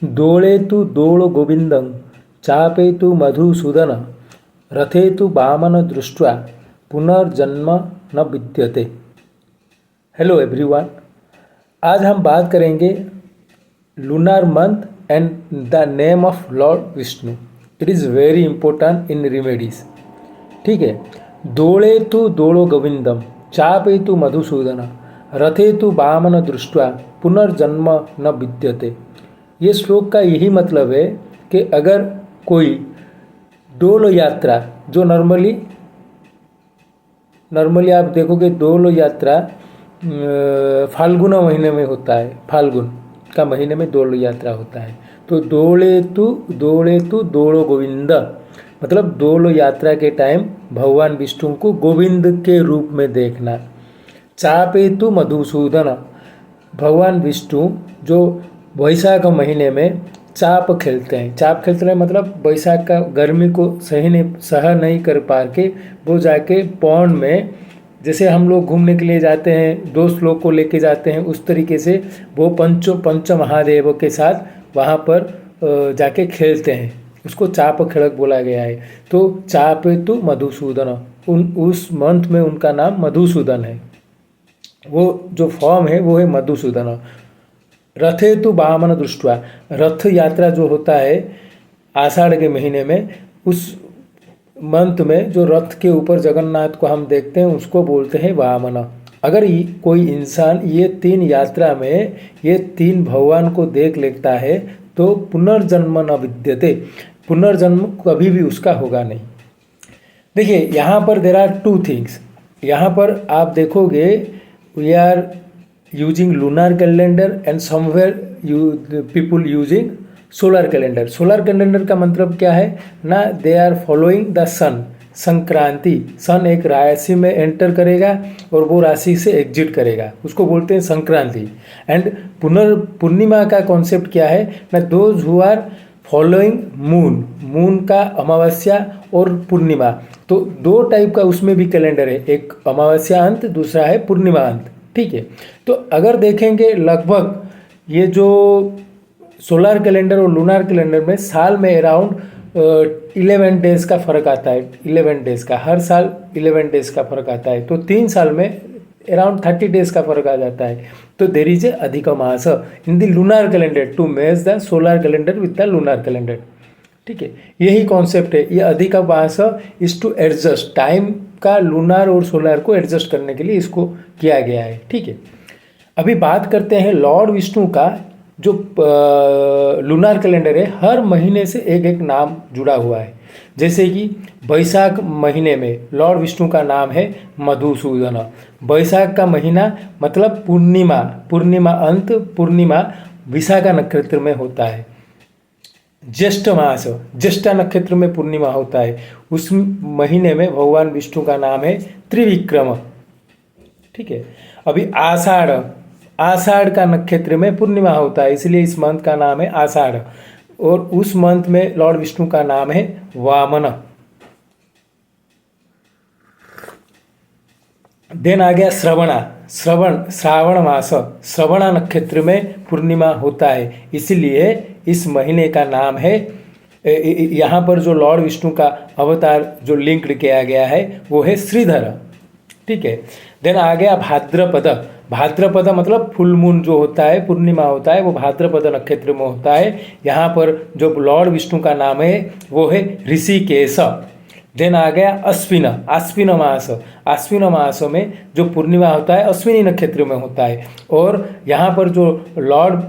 दोळे तु दोळ गोविंदं चापे तु मधुसूदन रथे तु वामन दृष्ट्वा पुनर्जन्म न विद्यते। हेलो एवरीवन, आज हम बात करेंगे lunar month and the name of Lord Vishnu. It is very important in remedies. ठीक है। दोळे तु दोलो गोविंदम चापे तु मधुसूदन रथे तु वामन दृष्ट्वा पुनर्जन्म न विद्यते। ये श्लोक का यही मतलब है कि अगर कोई डोल यात्रा, जो नॉर्मली आप देखोगे डोल यात्रा फाल्गुन महीने में होता है, फाल्गुन का महीने में डोल यात्रा होता है। तो दोळे तु दोलो गोविंद मतलब डोल यात्रा के टाइम भगवान विष्णु को गोविंद के रूप में देखना। चापे तु मधुसूदन, भगवान विष्णु जो वैशाख महीने में चाप खेलते हैं। चाप खेलते हैं मतलब वैशाख का गर्मी को सह नहीं कर पा के वो जाके पौंड में, जैसे हम लोग घूमने के लिए जाते हैं, दोस्त लोग को लेके जाते हैं, उस तरीके से वो पंच महादेव के साथ वहाँ पर जाके खेलते हैं। उसको चाप खड़क बोला गया है। तो चापे तु मधुसूदन, उस मंथ में उनका नाम मधुसूदन है। वो जो फॉर्म है वो है मधुसूदन। रथे तु वामन दृष्ट्वा, रथ यात्रा जो होता है आषाढ़ के महीने में, उस मंथ में जो रथ के ऊपर जगन्नाथ को हम देखते हैं उसको बोलते हैं वामन। अगर कोई इंसान ये तीन यात्रा में ये तीन भगवान को देख लेता है तो पुनर्जन्म न विद्यते, पुनर्जन्म कभी भी उसका होगा नहीं। देखिए यहाँ पर देर आर टू थिंग्स। यहाँ पर आप देखोगे we are using lunar calendar and somewhere people using solar calendar. Solar calendar का मतलब क्या है ना, they are following the sun, Sankranti. Sun एक राशि में एंटर करेगा और वो राशि से एग्जिट करेगा, उसको बोलते हैं संक्रांति। एंड पूर्णिमा का कॉन्सेप्ट क्या है ना, those who are following moon, moon का अमावस्या और पूर्णिमा। तो दो टाइप का उसमें भी कैलेंडर है, एक अमावस्या अंत, दूसरा है पूर्णिमा अंत। ठीक है। तो अगर देखेंगे लगभग ये जो सोलर कैलेंडर और लूनार कैलेंडर में साल में अराउंड 11 डेज का फ़र्क आता है। 11 डेज का, हर साल 11 डेज का फ़र्क आता है। तो 3 साल में अराउंड 30 डेज का फ़र्क आ जाता है। तो देर is a Adhik Maas in the lunar calendar to match the solar calendar with the lunar calendar. ठीक है, यही कॉन्सेप्ट है। ये Adhik Maas is to adjust time का, लूनार और सोलर को एडजस्ट करने के लिए इसको किया गया है। ठीक है। अभी बात करते हैं लॉर्ड विष्णु का। जो लूनार कैलेंडर है हर महीने से एक एक नाम जुड़ा हुआ है। जैसे कि वैशाख महीने में लॉर्ड विष्णु का नाम है मधुसूदन। वैशाख का महीना मतलब पूर्णिमा, पूर्णिमा अंत, पूर्णिमा विशाखा नक्षत्र में होता है। ज्येष्ठ मास, ज्येष्ठा नक्षत्र में पूर्णिमा होता है। उस महीने में भगवान विष्णु का नाम है त्रिविक्रम। ठीक है। अभी आषाढ़, आषाढ़ का नक्षत्र में पूर्णिमा होता है, इसलिए इस मंथ का नाम है आषाढ़। और उस मंथ में लॉर्ड विष्णु का नाम है वामन। देन आ गया श्रावण मास, श्रवणा नक्षत्र में पूर्णिमा होता है, इसलिए इस महीने का नाम है, यहाँ पर जो लॉर्ड विष्णु का अवतार जो लिंक्ड किया गया है वो है श्रीधर। ठीक है। देन आ गया भाद्रपद। भाद्रपद मतलब फुल मून जो होता है, पूर्णिमा होता है, वो भाद्रपद नक्षत्र में होता है। यहाँ पर जो लॉर्ड विष्णु का नाम है वो है ऋषिकेश। देन आ गया अश्विन, आश्विन मास। आश्विन मास में जो पूर्णिमा होता है अश्विनी नक्षत्र में होता है। और यहाँ पर जो लॉर्ड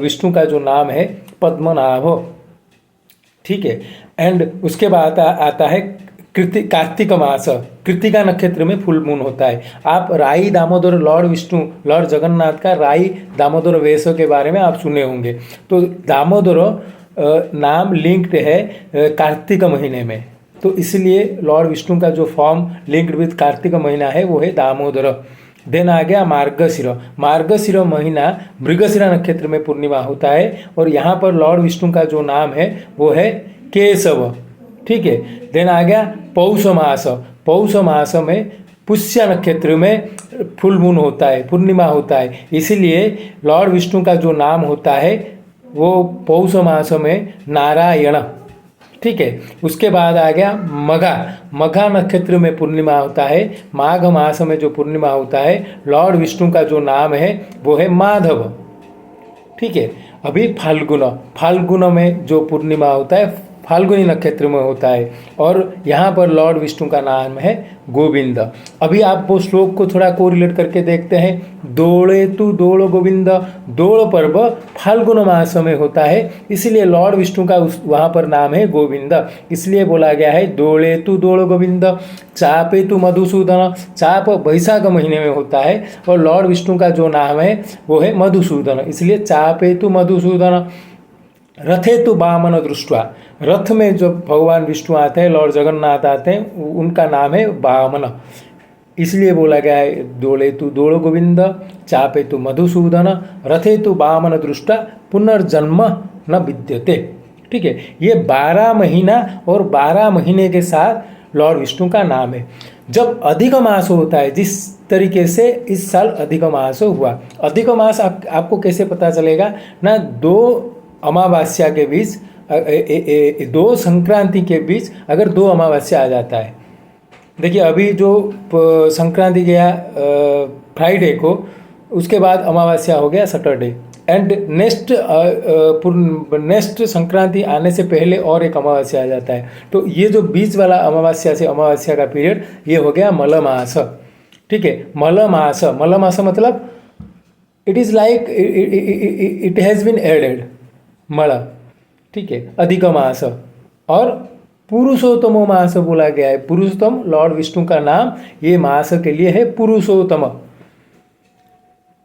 विष्णु का जो नाम है पद्मनाभ। ठीक है। एंड उसके बाद आता है कार्तिक मास। कृतिका नक्षत्र में फुल मून होता है। आप राई दामोदर, लॉर्ड विष्णु, लॉर्ड जगन्नाथ का राई दामोदर वेश के बारे में आप सुने होंगे। तो दामोदर नाम लिंक्ड है कार्तिक महीने में, तो इसलिए लॉर्ड विष्णु का जो फॉर्म लिंक्ड विद कार्तिक महीना है वो है दामोदर। देन आ गया मार्गशिर। मार्गशिर महीना मृगशिरा नक्षत्र में पूर्णिमा होता है और यहाँ पर लॉर्ड विष्णु का जो नाम है वो है केशव। ठीक है। देन आ गया पौष मास। पौष मास में पुष्य नक्षत्र में फुल मून होता है, पूर्णिमा होता है, इसीलिए लॉर्ड विष्णु का जो नाम होता है वो पौष मास में नारायण, ठीक है। उसके बाद आ गया मघा। मघा नक्षत्र में पूर्णिमा होता है। माघ मास में जो पूर्णिमा होता है, लॉर्ड विष्णु का जो नाम है वो है माधव, ठीक है। अभी फाल्गुन, फाल्गुन में जो पूर्णिमा होता है फाल्गुनी नक्षत्र में होता है, और यहाँ पर लॉर्ड विष्णु का नाम है गोविंद। अभी आप वो श्लोक को थोड़ा कोरिलेट करके देखते हैं। दोड़े तू दोड़ गोविंद, दोड़ पर्व फाल्गुन मास में होता है, इसलिए लॉर्ड विष्णु का उस वहाँ पर नाम है गोविंद, इसलिए बोला गया है दोड़े तू दोड़ गोविंद। चापे तू मधुसूदन, चाप वैशाख महीने में होता है, और लॉर्ड विष्णु का जो नाम है वो है मधुसूदन, इसलिए चापे तू मधुसूदन। रथे तु वामन दृष्टवा, रथ में जो भगवान विष्णु आते हैं, लॉर्ड जगन्नाथ आते हैं, उनका नाम है वामन, इसलिए बोला गया है दोड़े तु दोड़ गोविंद, चापे तु मधुसूदन, रथे तु वामन दृष्टा, पुनर्जन्म न विद्यते, ठीक है। ये 12 महीना और 12 महीने के साथ लॉर्ड विष्णु का नाम है। जब अधिक मास होता है, जिस तरीके से इस साल अधिक मास हुआ, अधिक मास आपको कैसे पता चलेगा ना, 2 अमावस्या के बीच, 2 संक्रांति के बीच अगर 2 अमावस्या आ जाता है, देखिए अभी जो संक्रांति गया फ्राइडे को, उसके बाद अमावस्या हो गया सैटरडे, एंड नेक्स्ट संक्रांति आने से पहले और एक अमावस्या आ जाता है, तो ये जो बीच वाला अमावस्या से अमावस्या का पीरियड ये हो गया मल मास, ठीक है। मल मास मतलब it is like it has been added मल, ठीक है, अधिक मास। और पुरुषोत्तम मास बोला गया है, पुरुषोत्तम लॉर्ड विष्णु का नाम ये मास के लिए है पुरुषोत्तम,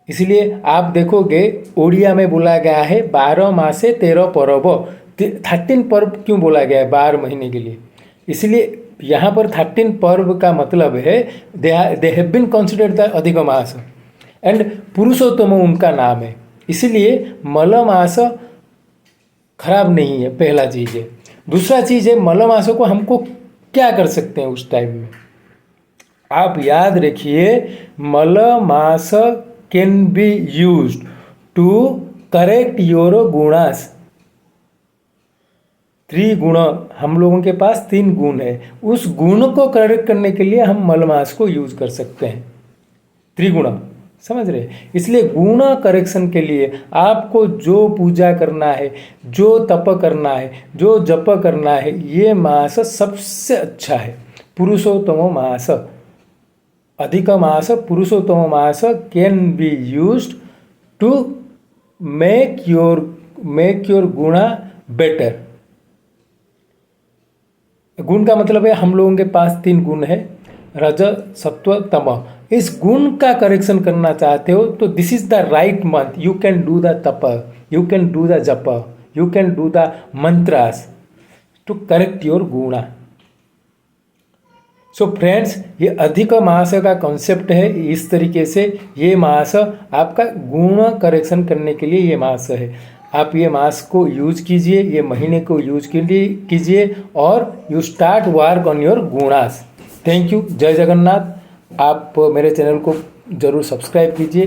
इसलिए आप देखोगे ओडिया में बोला गया है 12 मासे 13 पर्व, 13 पर्व क्यों बोला गया है 12 महीने के लिए, इसलिए यहाँ पर 13 पर्व का मतलब है they have been considered the अधिक मास, एंड पुरुषोत्तम उनका नाम है, इसलिए मल मास खराब नहीं है, पहला चीज़ है। दूसरा चीज़ है मल मास को हमको क्या कर सकते हैं उस टाइम में, आप याद रखिए मल मास can be used to correct your गुणास। 3 गुण, हम लोगों के पास 3 गुण है, उस गुण को करेक्ट करने के लिए हम मल मास को यूज कर सकते हैं, त्रिगुण, समझ रहे। इसलिए गुण करेक्शन के लिए आपको जो पूजा करना है, जो तप करना है, जो जप करना है, ये मास सबसे अच्छा है, Purushottam Maas, Adhik Maas, Purushottam Maas can be used to make your guna better. गुण का मतलब है हम लोगों के पास 3 गुण है, रज सत्व तम, इस गुण का करेक्शन करना चाहते हो तो this is the right month, you can do the tap, you can do the jap, you can do the mantras to correct your guna. So friends, ये अधिक मास का कॉन्सेप्ट है, इस तरीके से ये मास आपका गुण करेक्शन करने के लिए ये मास है। आप ये मास को यूज कीजिए, ये महीने को यूज कीजिए और you start work on your gunas. Thank you, जय जगन्नाथ। आप मेरे चैनल को ज़रूर सब्सक्राइब कीजिए।